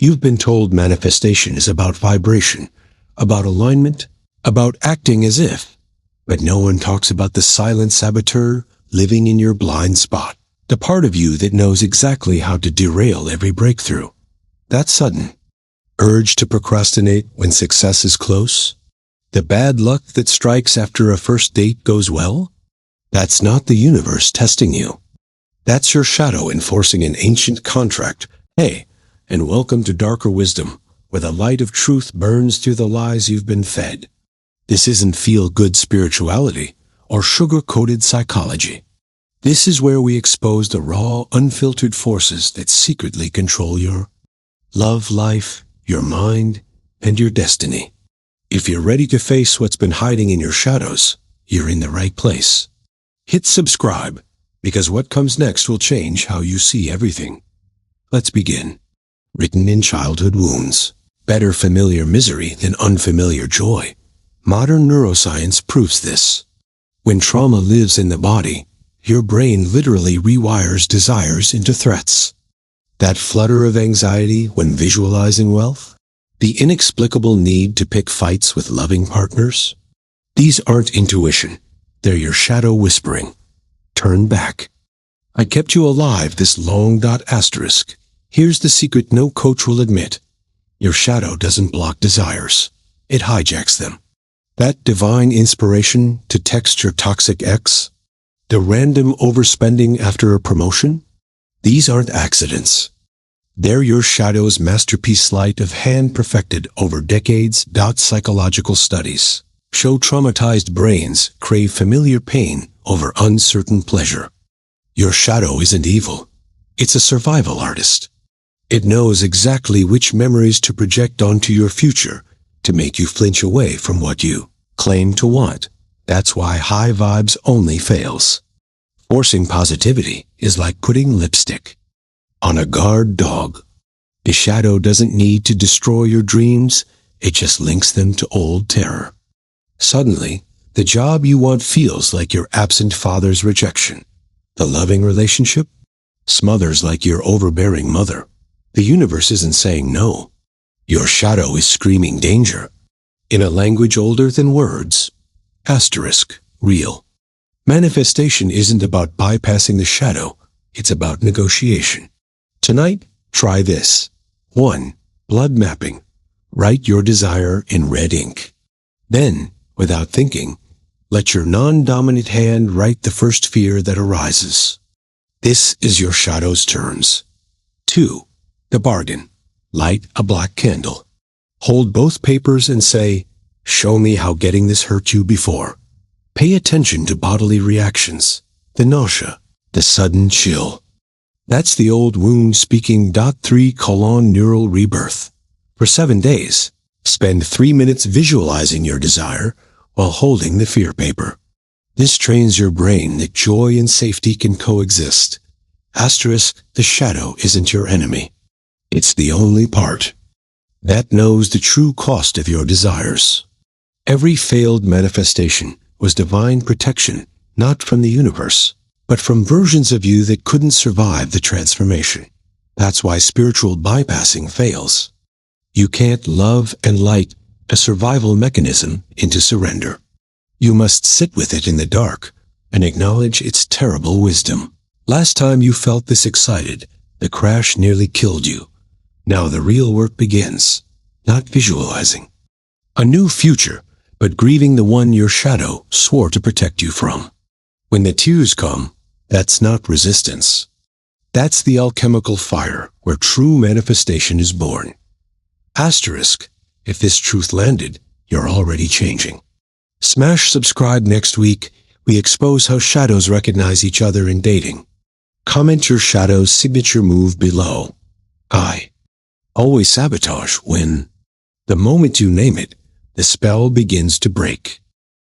You've been told manifestation is about vibration, about alignment, about acting as if, but no one talks about the silent saboteur living in your blind spot, the part of you that knows exactly how to derail every breakthrough. That sudden urge to procrastinate when success is close, the bad luck that strikes after a first date goes well, that's not the universe testing you. That's your shadow enforcing an ancient contract. Hey, and welcome to darker wisdom, where the light of truth burns through the lies you've been fed. This isn't feel-good spirituality or sugar-coated psychology. This is where we expose the raw, unfiltered forces that secretly control your love life, your mind, and your destiny. If you're ready to face what's been hiding in your shadows, you're in the right place. Hit subscribe, because what comes next will change how you see everything. Let's begin. Written in childhood wounds. Better familiar misery than unfamiliar joy. Modern neuroscience proves this. When trauma lives in the body, your brain literally rewires desires into threats. That flutter of anxiety when visualizing wealth? The inexplicable need to pick fights with loving partners? These aren't intuition. They're your shadow whispering. Turn back. I kept you alive this long asterisk. Here's the secret no coach will admit. Your shadow doesn't block desires. It hijacks them. That divine inspiration to text your toxic ex? The random overspending after a promotion? These aren't accidents. They're your shadow's masterpiece sleight of hand perfected over decades. Psychological studies show traumatized brains crave familiar pain over uncertain pleasure. Your shadow isn't evil. It's a survival artist. It knows exactly which memories to project onto your future to make you flinch away from what you claim to want. That's why high vibes only fails. Forcing positivity is like putting lipstick on a guard dog. The shadow doesn't need to destroy your dreams, it just links them to old terror. Suddenly, the job you want feels like your absent father's rejection. The loving relationship smothers like your overbearing mother. The universe isn't saying no. Your shadow is screaming danger. In a language older than words. Asterisk, real. Manifestation isn't about bypassing the shadow, it's about negotiation. Tonight, try this. 1. Blood mapping. Write your desire in red ink. Then, without thinking, let your non-dominant hand write the first fear that arises. This is your shadow's terms. 2. The bargain. Light a black candle. Hold both papers and say, show me how getting this hurt you before. Pay attention to bodily reactions, the nausea, the sudden chill. That's the old wound speaking. 3. Neural rebirth. For 7 days, spend 3 minutes visualizing your desire while holding the fear paper. This trains your brain that joy and safety can coexist. Asterisk, the shadow isn't your enemy. It's the only part that knows the true cost of your desires. Every failed manifestation was divine protection, not from the universe, but from versions of you that couldn't survive the transformation. That's why spiritual bypassing fails. You can't love and light a survival mechanism into surrender. You must sit with it in the dark and acknowledge its terrible wisdom. Last time you felt this excited, the crash nearly killed you. Now the real work begins, not visualizing a new future, but grieving the one your shadow swore to protect you from. When the tears come, that's not resistance. That's the alchemical fire where true manifestation is born. Asterisk, if this truth landed, you're already changing. Smash subscribe. Next week, we expose how shadows recognize each other in dating. Comment your shadow's signature move below. I always sabotage when, the moment you name it, the spell begins to break.